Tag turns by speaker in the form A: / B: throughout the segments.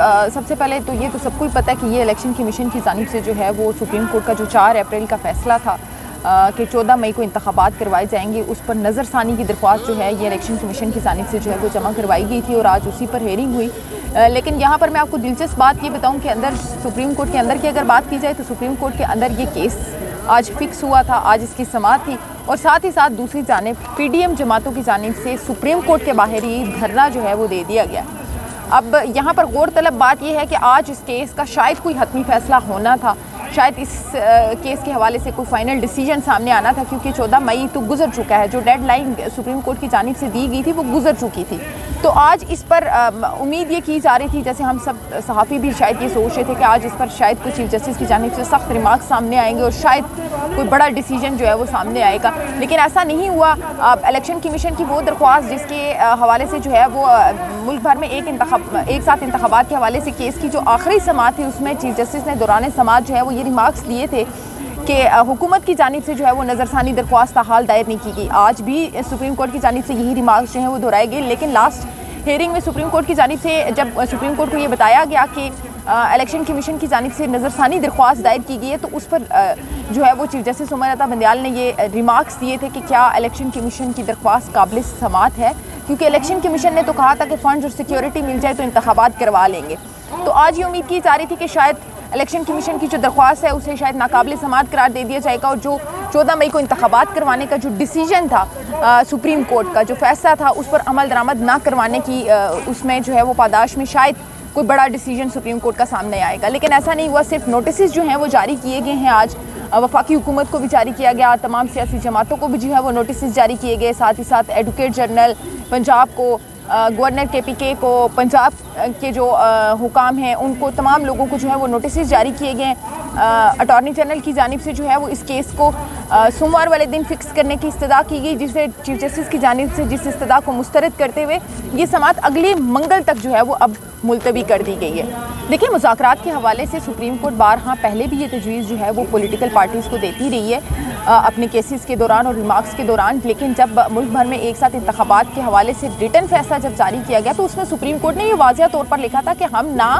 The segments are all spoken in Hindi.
A: सबसे पहले तो ये तो सबको ही पता है कि ये इलेक्शन कमीशन की जानिब से जो है वो सुप्रीम कोर्ट का जो 4 अप्रैल का फैसला था कि 14 मई को इंतखाबात करवाए जाएंगे, उस पर नज़रसानी की दरख्वास्त जो है ये इलेक्शन कमीशन की जानिब से जो है वो जमा करवाई गई थी और आज उसी पर हेयरिंग हुई। लेकिन यहाँ पर मैं आपको दिलचस्प बात ये बताऊँ कि अंदर सुप्रीम कोर्ट के अंदर की अगर बात की जाए तो सुप्रीम कोर्ट के अंदर ये केस आज फिक्स हुआ था, आज इसकी समाअत थी और साथ ही साथ दूसरी जानिब PDM जमातों की जानिब से सुप्रीम कोर्ट के बाहर ही धरना जो है वो दे दिया गया। अब यहाँ पर गौरतलब बात यह है कि आज इस केस का शायद कोई हतमी फैसला होना था, शायद इस केस के हवाले से कोई फाइनल डिसीजन सामने आना था, क्योंकि 14 मई तो गुजर चुका है, जो डेडलाइन सुप्रीम कोर्ट की जानिब से दी गई थी वो गुजर चुकी थी। तो आज इस पर उम्मीद ये की जा रही थी, जैसे हम सब सहाफ़ी भी शायद ये सोच रहे थे कि आज इस पर शायद कोई चीफ जस्टिस की जानिब से सख्त रिमार्क सामने आएंगे और शायद कोई बड़ा डिसीजन जो है वो सामने आएगा, लेकिन ऐसा नहीं हुआ। इलेक्शन कमीशन की वो दरख्वास्त जिसके हवाले से जो है वो मुल्क भर में एक साथ इंतखाबात के हवाले से केस की जो आखिरी समाअत थी उसमें चीफ जस्टिस ने दौरान समाअत जो है वो ये रिमार्क्स दिए थे कि हुकूमत की जानिब से जो है वो नज़रसानी दरख्वास्त हाल दायर नहीं की गई। आज भी सुप्रीम कोर्ट की जानिब से यही रिमार्क्स जो हैं वो दोहराए गए, लेकिन लास्ट हेयरिंग में सुप्रीम कोर्ट की जानिब से जब सुप्रीम कोर्ट को ये बताया गया कि इलेक्शन कमीशन की जानिब से नज़रसानी दरख्वास्त दायर की गई है, तो उस पर जो है वो चीफ जस्टिस उमर अता बंदियाल ने ये रिमार्क्स दिए थे कि क्या इलेक्शन कमीशन की दरख्वास्त काबिल समाअत है, क्योंकि इलेक्शन कमीशन ने तो कहा था कि फ़ंड और सिक्योरिटी मिल जाए तो इंतखाबात करवा लेंगे। तो आज ये उम्मीद की जा रही थी कि शायद इलेक्शन कमीशन की जो दरख्वास्त है उसे शायद नाकाबिल समाअत करार दे दिया जाएगा और जो 14 मई को इंतखाबात करवाने का जो डिसीजन था सुप्रीम कोर्ट का जो फैसला था उस पर अमल दरामद ना करवाने की उसमें जो है वो पादाश में शायद कोई बड़ा डिसीजन सुप्रीम कोर्ट का सामने आएगा, लेकिन ऐसा नहीं हुआ। सिर्फ नोटिस जो हैं वो जारी किए गए हैं। आज वफाकी हुकूमत को भी जारी किया गया, तमाम सियासी जमातों को भी जो है वो नोटिस जारी किए गए, साथ ही साथ एडवोकेट जनरल पंजाब को, गवर्नर KPK को, पंजाब के जो हुकाम हैं उनको, तमाम लोगों को जो है वो नोटिस जारी किए गए। अटॉर्नी जनरल की जानिब से जो है वो इस केस को सोमवार वाले दिन फिक्स करने की इस्तदा की गई, जिसे चीफ जस्टिस की जानिब से जिस इस्तदा को मुस्तरद करते हुए ये समाअत अगले मंगल तक जो है वो अब मुलतवी कर दी गई है। देखिए, मुज़ाकरात के हवाले से सुप्रीम कोर्ट बारहा पहले भी ये तजवीज़ जो है वो पॉलिटिकल पार्टीज़ को देती रही है अपने केसेस के दौरान और रिमार्क्स के दौरान, लेकिन जब मुल्क भर में एक साथ इंतखाबात के हवाले से रिटन फैसला जब जारी किया गया तो उसमें सुप्रीम कोर्ट ने ये वाज़िया तौर पर लिखा था कि हम ना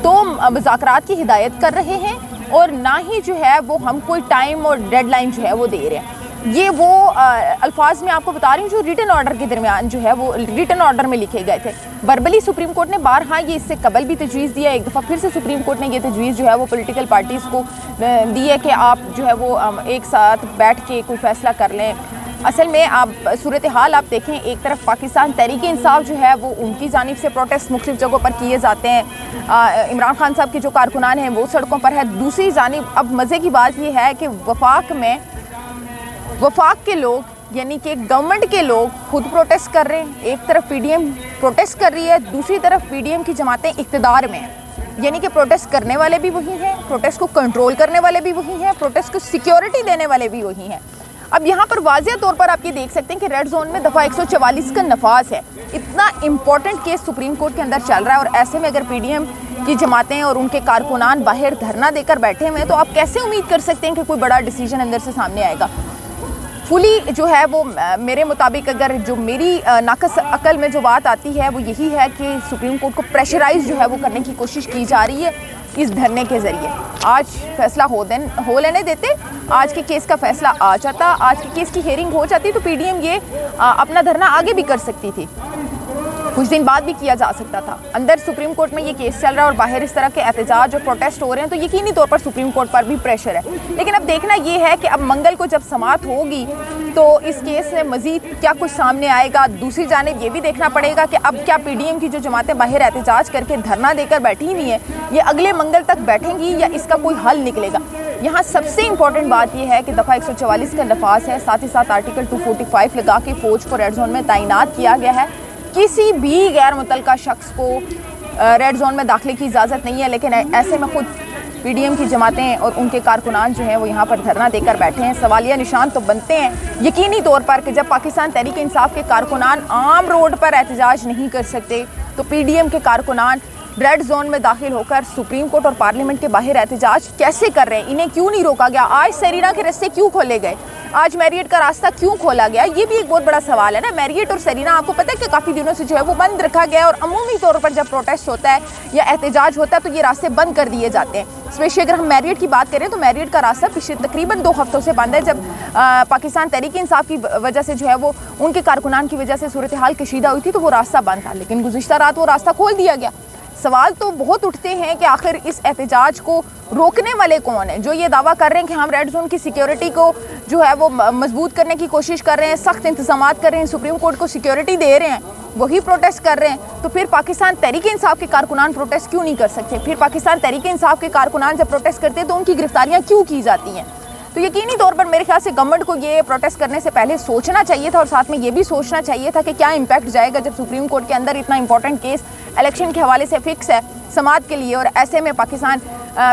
A: तो मुज़ाकरात की हिदायत कर रहे हैं और ना ही जो है वो हम कोई टाइम और डेडलाइन जो है वो दे रहे हैं। ये वो अल्फाज में आपको बता रही हूँ जो रिटन ऑर्डर के दरमियान जो है वो रिटन ऑर्डर में लिखे गए थे। वर्बली सुप्रीम कोर्ट ने बारहा ये इससे कबल भी तजवीज़ दिया, एक दफ़ा फिर से सुप्रीम कोर्ट ने ये तजवीज़ जो है वो पॉलिटिकल पार्टीज़ को दी है कि आप जो है वो एक साथ बैठ के कोई फ़ैसला कर लें। असल में आप सूरत हाल आप देखें, एक तरफ पाकिस्तान तहरीक इंसाफ जो है वो उनकी जानिब से प्रोटेस्ट मुख्तलिफ जगहों पर किए जाते हैं, इमरान खान साहब के जो कारकुनान हैं वो सड़कों पर है। दूसरी जानिब अब मज़े की बात ये है कि वफाक के लोग यानी कि गवर्नमेंट के लोग खुद प्रोटेस्ट कर रहे हैं। एक तरफ PDM प्रोटेस्ट कर रही है, दूसरी तरफ PDM की जमातें इक़्तिदार में हैं, यानी कि प्रोटेस्ट करने वाले भी वही हैं, प्रोटेस्ट को कंट्रोल करने वाले भी वही हैं, प्रोटेस्ट को सिक्योरिटी देने वाले भी वही हैं। अब यहाँ पर वाज़िया तौर पर आप ये देख सकते हैं कि रेड जोन में दफ़ा 144 का नफाज है। इतना इम्पोर्टेंट केस सुप्रीम कोर्ट के अंदर चल रहा है और ऐसे में अगर PDM की जमातें और उनके कारकुनान बाहर धरना देकर बैठे हुए हैं तो आप कैसे उम्मीद कर सकते हैं कि कोई बड़ा डिसीजन अंदर से सामने आएगा। फुली जो है वो मेरे मुताबिक अगर जो मेरी नाकस अकल में जो बात आती है वो यही है कि सुप्रीम कोर्ट को प्रेशराइज जो है वो करने की कोशिश की जा रही है इस धरने के ज़रिए। आज फैसला हो लेने देते, आज के केस का फैसला आ जाता, आज के केस की हेयरिंग हो जाती तो PDM ये अपना धरना आगे भी कर सकती थी, कुछ दिन बाद भी किया जा सकता था। अंदर सुप्रीम कोर्ट में ये केस चल रहा है और बाहर इस तरह के एहतजाज और प्रोटेस्ट हो रहे हैं तो यकीनी तौर पर सुप्रीम कोर्ट पर भी प्रेशर है। लेकिन अब देखना ये है कि अब मंगल को जब समाअत होगी तो इस केस में मज़ीद क्या कुछ सामने आएगा। दूसरी जानिब ये भी देखना पड़ेगा कि अब क्या PDM की जो जमातें बाहर एहतजाज करके धरना देकर बैठी हुई हैं ये अगले मंगल तक बैठेंगी या इसका कोई हल निकलेगा। यहाँ सबसे इम्पॉर्टेंट बात यह है कि दफ़ा 144 का नफाज है, साथ ही साथ आर्टिकल 245 लगा के फ़ौज को रेड जोन में तैनात किया गया है। किसी भी गैर मुतल्लका शख्स को रेड जोन में दाखिले की इजाज़त नहीं है, लेकिन ऐसे में खुद PDM की जमातें और उनके कारकुनान जो हैं वो यहाँ पर धरना देकर बैठे हैं। सवालिया निशान तो बनते हैं यकीनी तौर पर कि जब पाकिस्तान तहरीक इंसाफ के कारकुनान आम रोड पर एहतजाज नहीं कर सकते तो PDM के कारकुनान रेड जोन में दाखिल होकर सुप्रीम कोर्ट और पार्लियामेंट के बाहर एहतजाज कैसे कर रहे हैं, इन्हें क्यों नहीं रोका गया, आज सेरीना के रास्ते क्यों खोले गए। आज मैरियट का रास्ता क्यों खोला गया, ये भी एक बहुत बड़ा सवाल है ना। मैरियट और सेरीना आपको पता है कि काफ़ी दिनों से जो है वो बंद रखा गया है और अमूमी तौर पर जब प्रोटेस्ट होता है या एहतजाज होता है तो ये रास्ते बंद कर दिए जाते हैं। स्पेशली अगर हम मैरियट की बात करें तो मैरियट का रास्ता पिछले तकरीबन 2 हफ्तों से बंद है। जब पाकिस्तान तहरीक इंसाफ की वजह से जो है वो उनके कारकुनान की वजह से सूरत हाल कशीदा हुई थी तो वो रास्ता बंद था, लेकिन गुज़िश्ता रात वो रास्ता खोल दिया गया। सवाल तो बहुत उठते हैं कि आखिर इस एहतजाज को रोकने वाले कौन है, जो ये दावा कर रहे हैं कि हम रेड जोन की सिक्योरिटी को जो है वो मजबूत करने की कोशिश कर रहे हैं, सख्त इंतजाम कर रहे हैं, सुप्रीम कोर्ट को सिक्योरिटी दे रहे हैं, वही प्रोटेस्ट कर रहे हैं। तो फिर पाकिस्तान तहरीक इंसाफ के कारकुनान प्रोटेस्ट क्यों नहीं कर सकते? फिर पाकिस्तान तहरीक इंसाफ के कारकुनान जब प्रोटेस्ट करते हैं तो उनकी गिरफ्तारियाँ क्यों की जाती हैं? तो यकीनी तौर पर मेरे ख्याल से गवर्नमेंट को ये प्रोटेस्ट करने से पहले सोचना चाहिए था और साथ में ये भी सोचना चाहिए था कि क्या इम्पैक्ट जाएगा जब सुप्रीम कोर्ट के अंदर इतना इंपॉर्टेंट केस इलेक्शन के हवाले से फिक्स है समात के लिए, और ऐसे में पाकिस्तान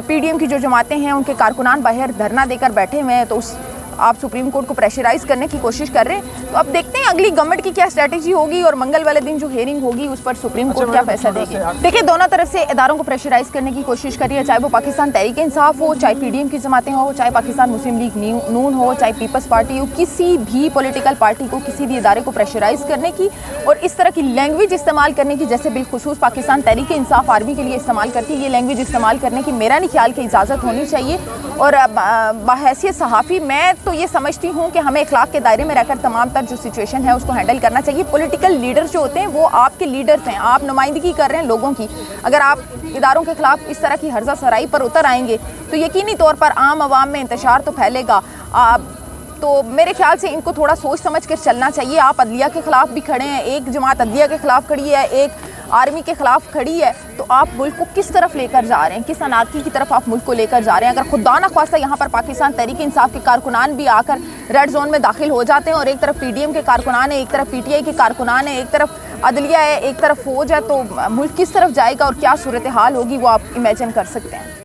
A: PDM की जो जमातें हैं उनके कारकुनान बाहर धरना देकर बैठे हुए हैं, तो उस आप सुप्रीम कोर्ट को प्रेशराइज करने की कोशिश कर रहे हैं। तो अब देखते हैं अगली गवर्नमेंट की क्या स्ट्रेटेजी होगी और मंगल वाले दिन जो हेयरिंग होगी उस पर सुप्रीम कोर्ट क्या फैसला देगी। देखिए, दोनों तरफ से इदारों को प्रेशराइज करने की कोशिश कर रही है, चाहे वो पाकिस्तान तहरीक इंसाफ हो, चाहे PDM की जमातें हो, चाहे पाकिस्तान मुस्लिम लीग नून हो, चाहे पीपल्स पार्टी हो, किसी भी पॉलिटिकल पार्टी को किसी भी इदारे को प्रेशराइज करने की और इस तरह की लैंग्वेज इस्तेमाल करने की, जैसे बिलखुसूस पाकिस्तान तहरीक इंसाफ आर्मी के लिए इस्तेमाल करती है, ये लैंग्वेज इस्तेमाल करने की मेरा नहीं ख्याल की इजाज़त होनी चाहिए। और बहैसियत सहाफ़ी मैं तो ये समझती हूँ कि हमें इखलाक के दायरे में रहकर तमाम तर जो सिचुएशन है उसको हैंडल करना चाहिए। पॉलिटिकल लीडर्स जो होते हैं वो आपके लीडर्स हैं, आप नुमाइंदगी कर रहे हैं लोगों की। अगर आप इदारों के खिलाफ इस तरह की हर्जा सराई पर उतर आएंगे तो यकीनी तौर पर आम आवाम में इंतशार तो फैलेगा। तो मेरे ख्याल से इनको थोड़ा सोच समझ कर चलना चाहिए। आप अदलिया के खिलाफ भी खड़े हैं, एक जमात अदलिया के खिलाफ खड़ी है, एक आर्मी के खिलाफ खड़ी है, तो आप मुल्क को किस तरफ लेकर जा रहे हैं, किस अनारकी की तरफ आप मुल्क को लेकर जा रहे हैं? अगर खुदा ना ख्वास्ता यहाँ पर पाकिस्तान तहरीक इंसाफ के कारकुनान भी आकर रेड जोन में दाखिल हो जाते हैं और एक तरफ PDM के कारकुनान है, एक तरफ PTI के कारकुनान है, एक तरफ अदलिया है, एक तरफ फौज है, तो मुल्क किस तरफ जाएगा और क्या सूरत हाल होगी वो आप इमेजिन कर सकते हैं।